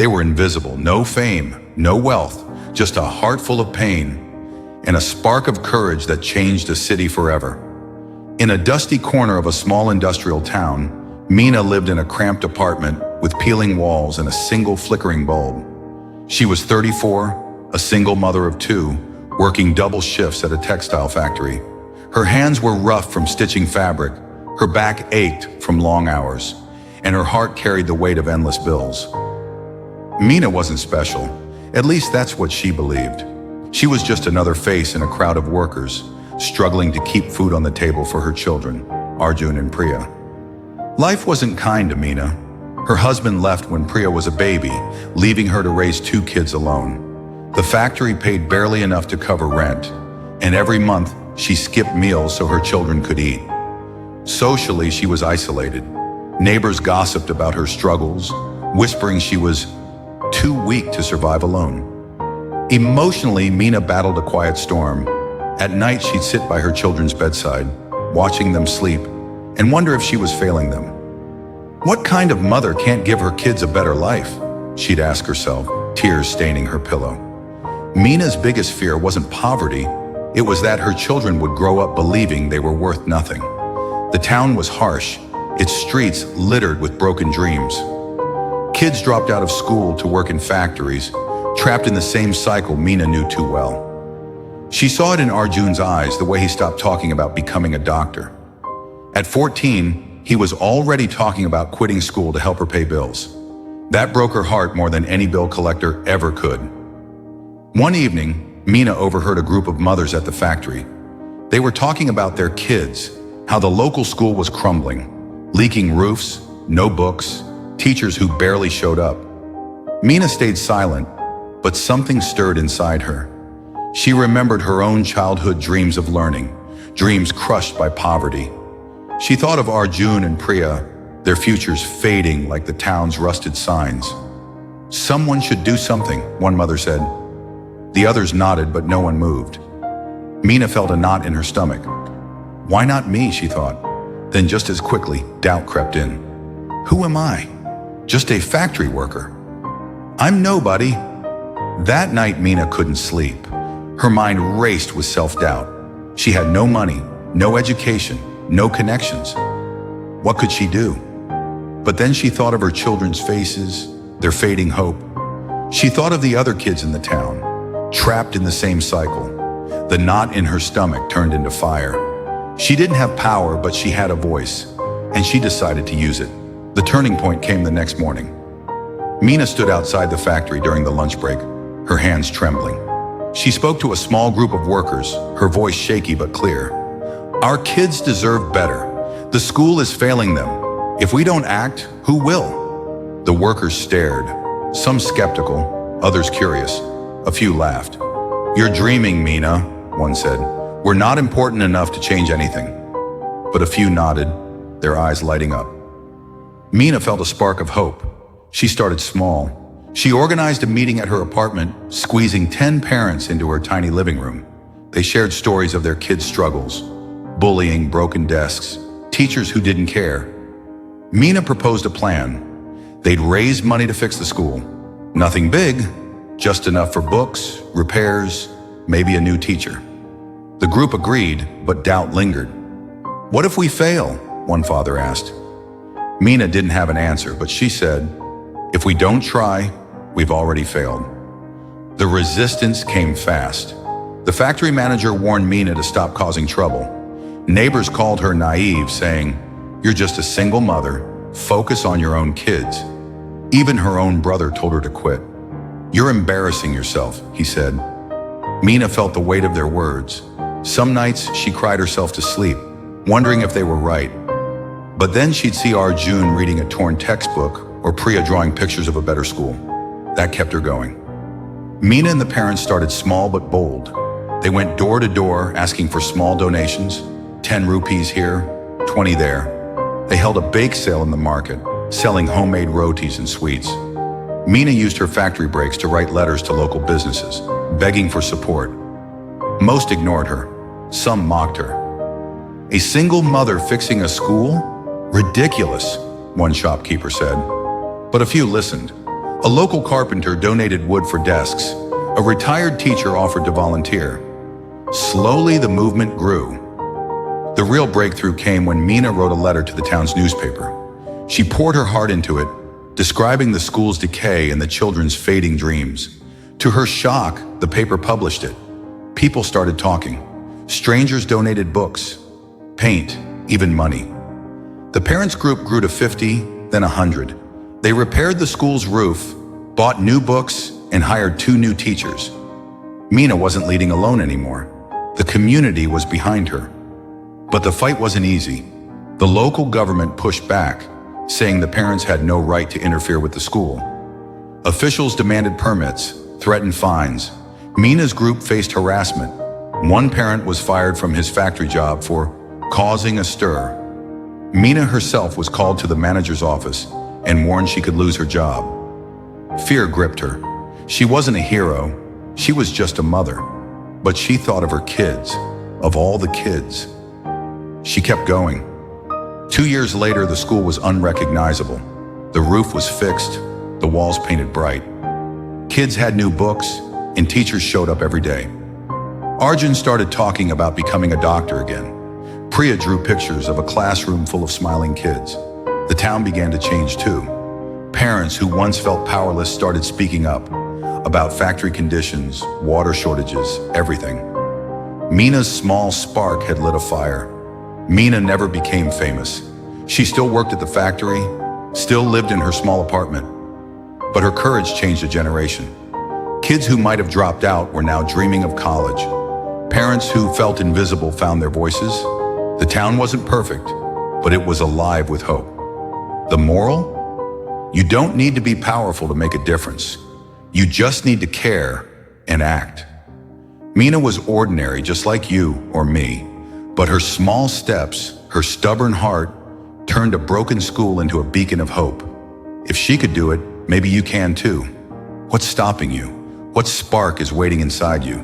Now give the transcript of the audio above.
They were invisible, no fame, no wealth, just a heart full of pain and a spark of courage that changed a city forever. In a dusty corner of a small industrial town, Mina lived in a cramped apartment with peeling walls and a single flickering bulb. She was 34, a single mother of two, working double shifts at a textile factory. Her hands were rough from stitching fabric, her back ached from long hours, and her heart carried the weight of endless bills. Mina wasn't special, at least that's what she believed. She was just another face in a crowd of workers, struggling to keep food on the table for her children, Arjun and Priya. Life wasn't kind to Mina. Her husband left when Priya was a baby, leaving her to raise two kids alone. The factory paid barely enough to cover rent, and every month she skipped meals so her children could eat. Socially, she was isolated. Neighbors gossiped about her struggles, whispering she was too weak to survive alone. Emotionally, Mina battled a quiet storm. At night, she'd sit by her children's bedside, watching them sleep, and wonder if she was failing them. What kind of mother can't give her kids a better life? She'd ask herself, tears staining her pillow. Mina's biggest fear wasn't poverty, it was that her children would grow up believing they were worth nothing. The town was harsh, its streets littered with broken dreams. Kids dropped out of school to work in factories, trapped in the same cycle Mina knew too well. She saw it in Arjun's eyes, the way he stopped talking about becoming a doctor. At 14, he was already talking about quitting school to help her pay bills. That broke her heart more than any bill collector ever could. One evening, Mina overheard a group of mothers at the factory. They were talking about their kids, how the local school was crumbling, leaking roofs, no books, teachers who barely showed up. Mina stayed silent, but something stirred inside her. She remembered her own childhood dreams of learning, dreams crushed by poverty. She thought of Arjun and Priya, their futures fading like the town's rusted signs. Someone should do something, one mother said. The others nodded, but no one moved. Mina felt a knot in her stomach. Why not me, she thought. Then just as quickly, doubt crept in. Who am I? Just a factory worker. I'm nobody. That night, Mina couldn't sleep. Her mind raced with self-doubt. She had no money, no education, no connections. What could she do? But then she thought of her children's faces, their fading hope. She thought of the other kids in the town, trapped in the same cycle. The knot in her stomach turned into fire. She didn't have power, but she had a voice, and she decided to use it. The turning point came the next morning. Mina stood outside the factory during the lunch break, her hands trembling. She spoke to a small group of workers, her voice shaky but clear. Our kids deserve better. The school is failing them. If we don't act, who will? The workers stared, some skeptical, others curious. A few laughed. You're dreaming, Mina, one said. We're not important enough to change anything. But a few nodded, their eyes lighting up. Mina felt a spark of hope. She started small. She organized a meeting at her apartment, squeezing 10 parents into her tiny living room. They shared stories of their kids' struggles, bullying, broken desks, teachers who didn't care. Mina proposed a plan. They'd raise money to fix the school. Nothing big, just enough for books, repairs, maybe a new teacher. The group agreed, but doubt lingered. What if we fail? One father asked. Mina didn't have an answer, but she said, if we don't try, we've already failed. The resistance came fast. The factory manager warned Mina to stop causing trouble. Neighbors called her naive, saying, you're just a single mother, focus on your own kids. Even her own brother told her to quit. You're embarrassing yourself, he said. Mina felt the weight of their words. Some nights she cried herself to sleep, wondering if they were right. But then she'd see Arjun reading a torn textbook or Priya drawing pictures of a better school. That kept her going. Mina and the parents started small but bold. They went door to door asking for small donations, 10 rupees here, 20 there. They held a bake sale in the market, selling homemade rotis and sweets. Mina used her factory breaks to write letters to local businesses, begging for support. Most ignored her. Some mocked her. A single mother fixing a school? Ridiculous, one shopkeeper said. But a few listened. A local carpenter donated wood for desks. A retired teacher offered to volunteer. Slowly, the movement grew. The real breakthrough came when Mina wrote a letter to the town's newspaper. She poured her heart into it, describing the school's decay and the children's fading dreams. To her shock, the paper published it. People started talking. Strangers donated books, paint, even money. The parents' group grew to 50, then 100. They repaired the school's roof, bought new books, and hired 2 new teachers. Mina wasn't leading alone anymore. The community was behind her. But the fight wasn't easy. The local government pushed back, saying the parents had no right to interfere with the school. Officials demanded permits, threatened fines. Mina's group faced harassment. One parent was fired from his factory job for causing a stir. Mina herself was called to the manager's office and warned she could lose her job. Fear gripped her. She wasn't a hero, she was just a mother. But she thought of her kids, of all the kids. She kept going. 2 years later, the school was unrecognizable. The roof was fixed, the walls painted bright. Kids had new books, and teachers showed up every day. Arjun started talking about becoming a doctor again. Priya drew pictures of a classroom full of smiling kids. The town began to change too. Parents who once felt powerless started speaking up about factory conditions, water shortages, everything. Mina's small spark had lit a fire. Mina never became famous. She still worked at the factory, still lived in her small apartment. But her courage changed a generation. Kids who might have dropped out were now dreaming of college. Parents who felt invisible found their voices. The town wasn't perfect, but it was alive with hope. The moral? You don't need to be powerful to make a difference. You just need to care and act. Mina was ordinary, just like you or me, but her small steps, her stubborn heart, turned a broken school into a beacon of hope. If she could do it, maybe you can too. What's stopping you? What spark is waiting inside you?